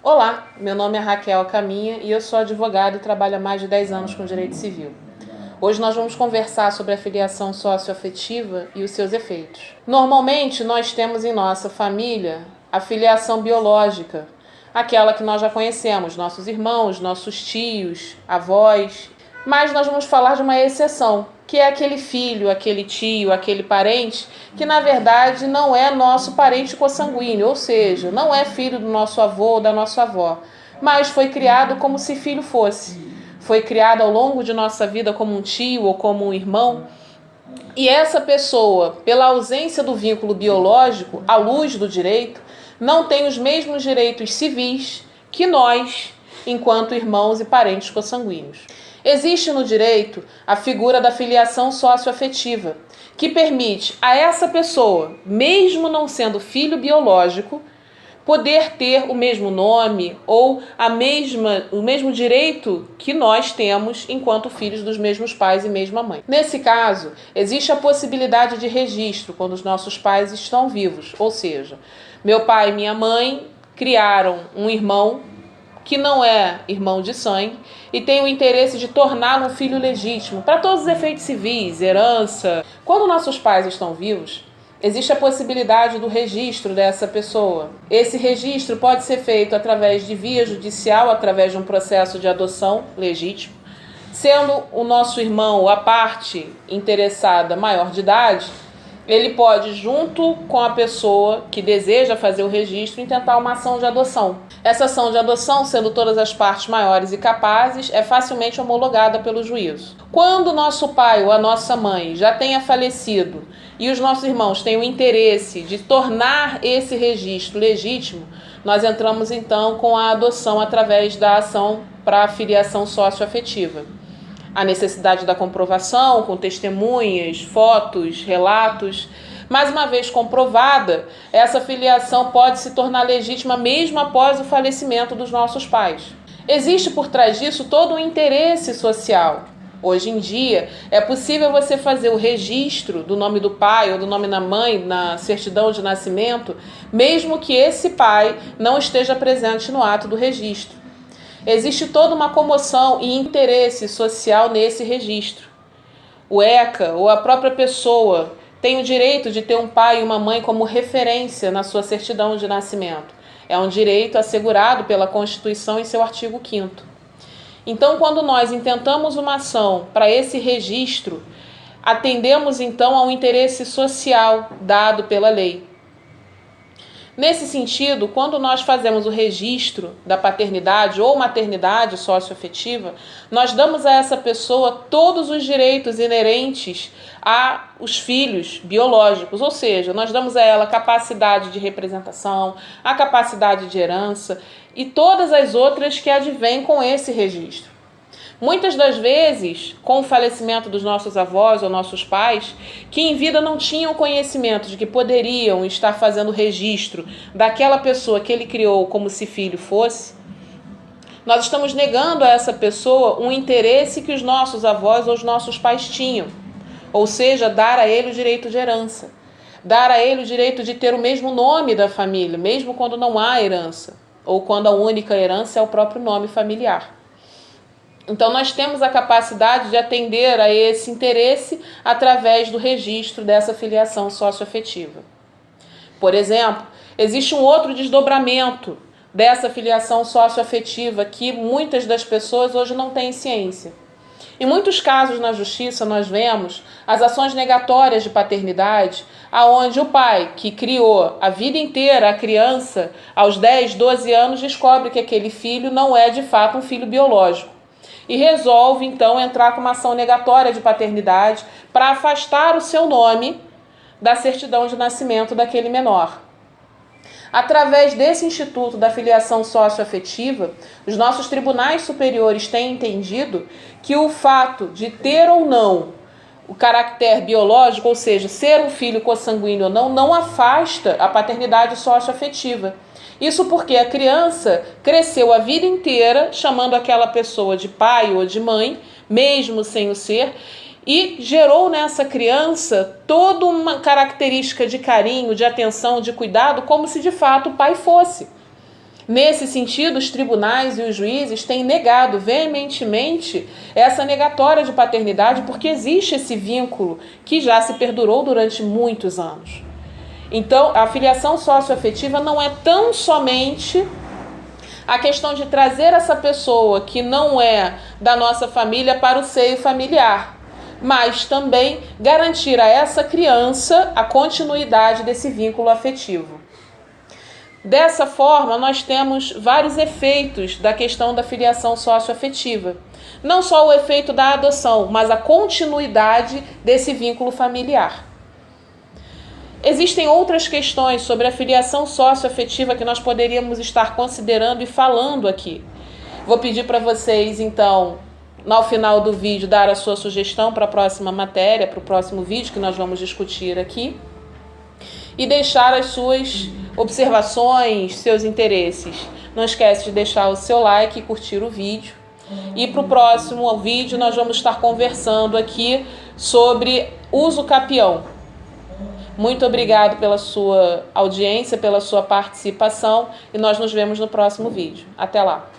Olá, meu nome é Raquel Caminha e eu sou advogada e trabalho há mais de 10 anos com direito civil. Hoje nós vamos conversar sobre a filiação socioafetiva e os seus efeitos. Normalmente nós temos em nossa família a filiação biológica, aquela que nós já conhecemos, nossos irmãos, nossos tios, avós. Mas nós vamos falar de uma exceção, que é aquele filho, aquele tio, aquele parente, que na verdade não é nosso parente consanguíneo, ou seja, não é filho do nosso avô ou da nossa avó, mas foi criado como se filho fosse. Foi criado ao longo de nossa vida como um tio ou como um irmão. E essa pessoa, pela ausência do vínculo biológico, à luz do direito, não tem os mesmos direitos civis que nós, enquanto irmãos e parentes consanguíneos. Existe no direito a figura da filiação socioafetiva, que permite a essa pessoa, mesmo não sendo filho biológico, poder ter o mesmo nome ou o mesmo direito que nós temos enquanto filhos dos mesmos pais e mesma mãe. Nesse caso, existe a possibilidade de registro quando os nossos pais estão vivos, ou seja, meu pai e minha mãe criaram um irmão que não é irmão de sangue e tem o interesse de torná-lo um filho legítimo para todos os efeitos civis, herança. Quando nossos pais estão vivos, existe a possibilidade do registro dessa pessoa. Esse registro pode ser feito através de via judicial, através de um processo de adoção legítimo. Sendo o nosso irmão ou a parte interessada maior de idade, ele pode, junto com a pessoa que deseja fazer o registro, intentar uma ação de adoção. Essa ação de adoção, sendo todas as partes maiores e capazes, é facilmente homologada pelo juízo. Quando o nosso pai ou a nossa mãe já tenha falecido e os nossos irmãos têm o interesse de tornar esse registro legítimo, nós entramos então com a adoção através da ação para a filiação socioafetiva. A necessidade da comprovação, com testemunhas, fotos, relatos. Mais uma vez comprovada, essa filiação pode se tornar legítima mesmo após o falecimento dos nossos pais. Existe por trás disso todo um interesse social. Hoje em dia, é possível você fazer o registro do nome do pai ou do nome da mãe na certidão de nascimento, mesmo que esse pai não esteja presente no ato do registro. Existe toda uma comoção e interesse social nesse registro. O ECA, ou a própria pessoa, tem o direito de ter um pai e uma mãe como referência na sua certidão de nascimento. É um direito assegurado pela Constituição em seu artigo 5º. Então, quando nós intentamos uma ação para esse registro, atendemos então ao interesse social dado pela lei. Nesse sentido, quando nós fazemos o registro da paternidade ou maternidade socioafetiva, nós damos a essa pessoa todos os direitos inerentes aos filhos biológicos, ou seja, nós damos a ela a capacidade de representação, a capacidade de herança e todas as outras que advêm com esse registro. Muitas das vezes, com o falecimento dos nossos avós ou nossos pais, que em vida não tinham conhecimento de que poderiam estar fazendo registro daquela pessoa que ele criou como se filho fosse, nós estamos negando a essa pessoa um interesse que os nossos avós ou os nossos pais tinham, ou seja, dar a ele o direito de herança, dar a ele o direito de ter o mesmo nome da família, mesmo quando não há herança, ou quando a única herança é o próprio nome familiar. Então, nós temos a capacidade de atender a esse interesse através do registro dessa filiação socioafetiva. Por exemplo, existe um outro desdobramento dessa filiação socioafetiva que muitas das pessoas hoje não têm ciência. Em muitos casos na justiça nós vemos as ações negatórias de paternidade, aonde o pai que criou a vida inteira a criança, aos 10, 12 anos, descobre que aquele filho não é de fato um filho biológico. E resolve, então, entrar com uma ação negatória de paternidade para afastar o seu nome da certidão de nascimento daquele menor. Através desse instituto da filiação socioafetiva, os nossos tribunais superiores têm entendido que o fato de ter ou não o caráter biológico, ou seja, ser um filho consanguíneo ou não, não afasta a paternidade socioafetiva. Isso porque a criança cresceu a vida inteira chamando aquela pessoa de pai ou de mãe, mesmo sem o ser, e gerou nessa criança toda uma característica de carinho, de atenção, de cuidado, como se de fato o pai fosse. Nesse sentido, os tribunais e os juízes têm negado veementemente essa negatória de paternidade, porque existe esse vínculo que já se perdurou durante muitos anos. Então, a filiação socioafetiva não é tão somente a questão de trazer essa pessoa que não é da nossa família para o seio familiar, mas também garantir a essa criança a continuidade desse vínculo afetivo. Dessa forma, nós temos vários efeitos da questão da filiação socioafetiva. Não só o efeito da adoção, mas a continuidade desse vínculo familiar. Existem outras questões sobre a filiação socioafetiva que nós poderíamos estar considerando e falando aqui. Vou pedir para vocês, então, no final do vídeo, dar a sua sugestão para a próxima matéria, para o próximo vídeo que nós vamos discutir aqui. E deixar as suas observações, seus interesses. Não esquece de deixar o seu like e curtir o vídeo. E para o próximo vídeo nós vamos estar conversando aqui sobre uso capião. Muito obrigado pela sua audiência, pela sua participação e nós nos vemos no próximo vídeo. Até lá!